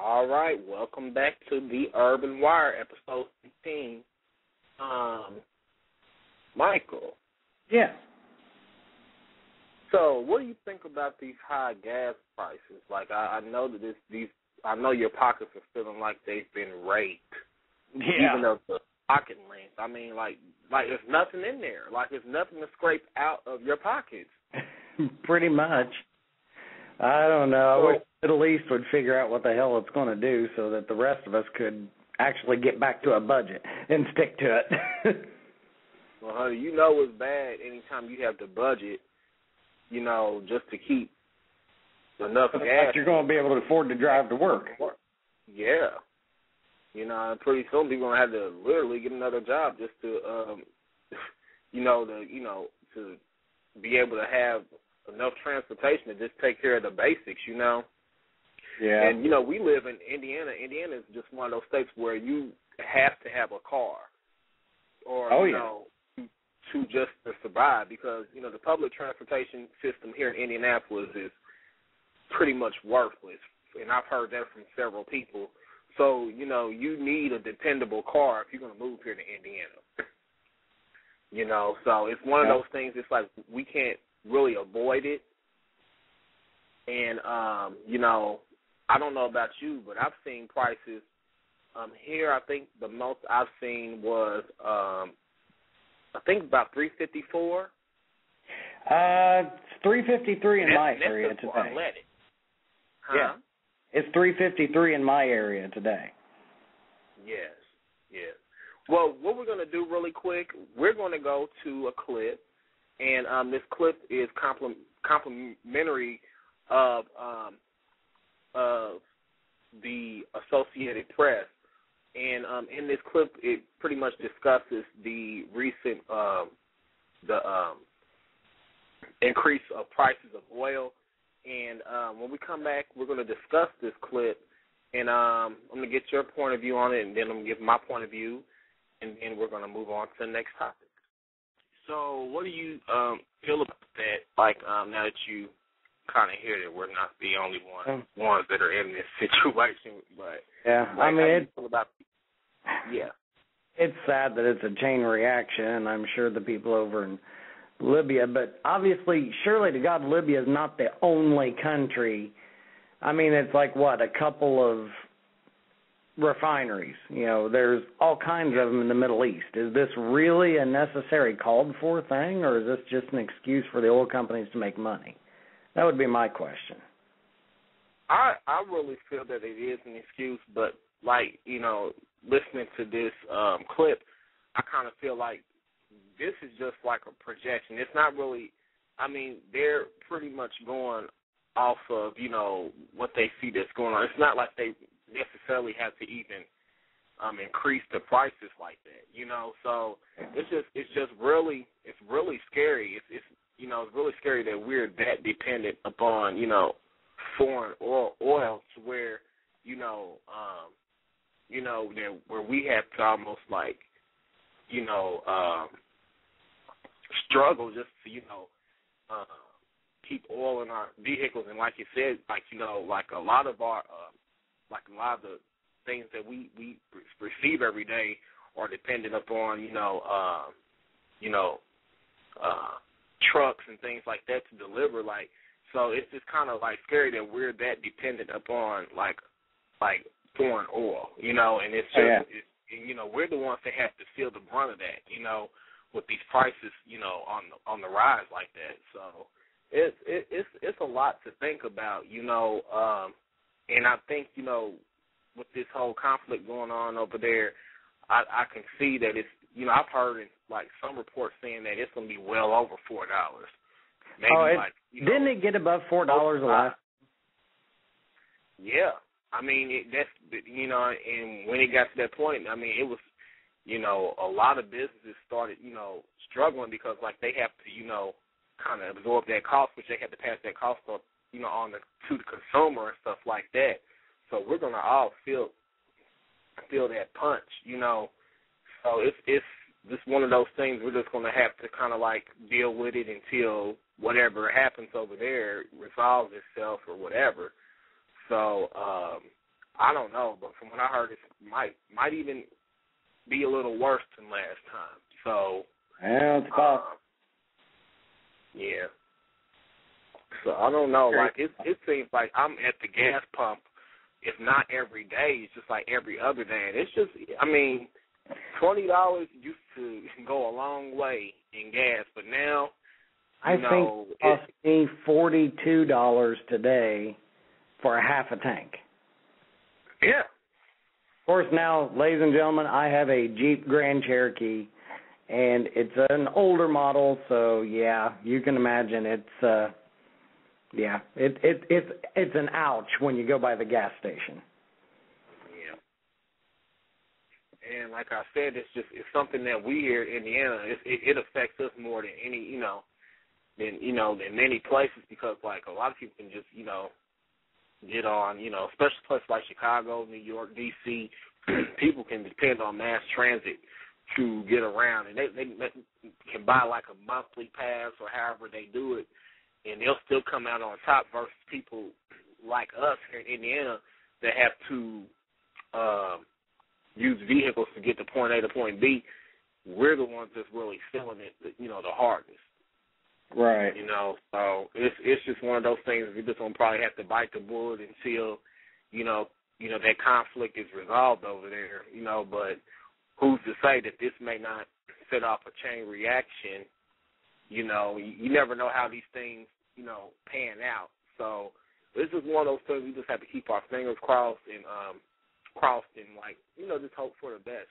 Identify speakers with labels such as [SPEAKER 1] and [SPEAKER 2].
[SPEAKER 1] All right, welcome back to the Urban Wire, episode 15. Michael.
[SPEAKER 2] Yeah.
[SPEAKER 1] So, what do you think about these high gas prices? Like, I know that I know your pockets are feeling like they've been raped.
[SPEAKER 2] Yeah.
[SPEAKER 1] Even though the pocket length. I mean, like there's nothing in there. Like, there's nothing to scrape out of your pockets.
[SPEAKER 2] Pretty much. I don't know. I wish the Middle East would figure out what the hell it's going to do so that the rest of us could actually get back to a budget and stick to it.
[SPEAKER 1] Well, honey, you know it's bad anytime you have to budget, you know, just to keep enough gas.
[SPEAKER 2] Like you're going to be able to afford to drive to work.
[SPEAKER 1] Yeah. You know, pretty soon people going to have to literally get another job just to, to be able to have enough transportation to just take care of the basics, you know.
[SPEAKER 2] Yeah.
[SPEAKER 1] And, you know, we live in Indiana. Indiana is just one of those states where you have to have a car or, to just to survive because, you know, the public transportation system here in Indianapolis is pretty much worthless. And I've heard that from several people. So, you know, you need a dependable car if you're going to move here to Indiana. You know, so it's one of those things, it's like we can't really avoid it. And, you know, I don't know about you, but I've seen prices here. I think the most I've seen was, I think about $3.54.
[SPEAKER 2] It's $3.53 in my area today.
[SPEAKER 1] Huh?
[SPEAKER 2] Yeah. It's $3.53 in my area today.
[SPEAKER 1] Yes. Well, what we're going to do really quick, we're going to go to a clip, and this clip is complimentary of the Associated Press. And in this clip, it pretty much discusses the recent increase of prices of oil. And when we come back, we're going to discuss this clip, and I'm going to get your point of view on it, and then I'm going to give my point of view, and then we're going to move on to the next topic. So what do you feel about that, like now that you kind of hear that we're not the only ones that are in this situation? But
[SPEAKER 2] yeah,
[SPEAKER 1] like,
[SPEAKER 2] I mean,
[SPEAKER 1] it's
[SPEAKER 2] sad that it's a chain reaction, and I'm sure the people over in Libya, but obviously, surely to God, Libya is not the only country. I mean, it's like, what, a couple of refineries. You know, there's all kinds of them in the Middle East. Is this really a necessary called-for thing, or is this just an excuse for the oil companies to make money? That would be my question.
[SPEAKER 1] I really feel that it is an excuse, but, like, you know, listening to this clip, I kind of feel like this is just like a projection. It's not really, I mean, they're pretty much going off of, you know, what they see that's going on. It's not like they necessarily have to even increase the prices like that, you know. So it's really scary. It's you know, it's really scary that we're that dependent upon, you know, foreign oil to where, where we have to almost like, you know, struggle just to, you know, keep oil in our vehicles. And like you said, like, you know, like a lot of our, the things that we receive every day are dependent upon, trucks and things like that to deliver. Like, so it's just kind of like scary that we're that dependent upon like foreign oil, you know, and it's just, you know, we're the ones that have to feel the brunt of that, you know, with these prices, you know, on the rise like that. So it's a lot to think about, you know, and I think, you know, with this whole conflict going on over there, I can see that it's, you know, I've heard like some reports saying that it's going to be well over $4. Maybe
[SPEAKER 2] didn't it get above $4 a lot?
[SPEAKER 1] Yeah. I mean, that's, you know, and when it got to that point, I mean, it was, you know, a lot of businesses started, you know, struggling because, like, they have to, you know, kind of absorb that cost, which they have to pass that cost up, you know, to the consumer and stuff like that. So we're going to all feel that punch, you know. So it's just one of those things we're just going to have to kind of, like, deal with it until whatever happens over there resolves itself or whatever. So, I don't know, but from what I heard, it might even be a little worse than last time. So,
[SPEAKER 2] yeah, it's possible.
[SPEAKER 1] Yeah. So I don't know. Like it seems like I'm at the gas pump, if not every day, it's just like every other day. And it's just, I mean, $20 used to go a long way in gas, but now,
[SPEAKER 2] I think it cost me $42 today for a half a tank.
[SPEAKER 1] Yeah.
[SPEAKER 2] Of course, now, ladies and gentlemen, I have a Jeep Grand Cherokee, and it's an older model, so yeah, you can imagine it's it's an ouch when you go by the gas station.
[SPEAKER 1] Yeah. And like I said, it's something that we here in Indiana, it affects us more than than many places, because like a lot of people can just get on, especially places like Chicago, New York, D.C., people can depend on mass transit to get around, and they can buy like a monthly pass or however they do it, and they'll still come out on top versus people like us here in Indiana that have to use vehicles to get to point A to point B. We're the ones that's really feeling it, the hardest.
[SPEAKER 2] Right.
[SPEAKER 1] So it's just one of those things. We just gonna probably have to bite the bullet until, that conflict is resolved over there. But who's to say that this may not set off a chain reaction? You never know how these things, pan out. So this is one of those things we just have to keep our fingers crossed and just hope for the best.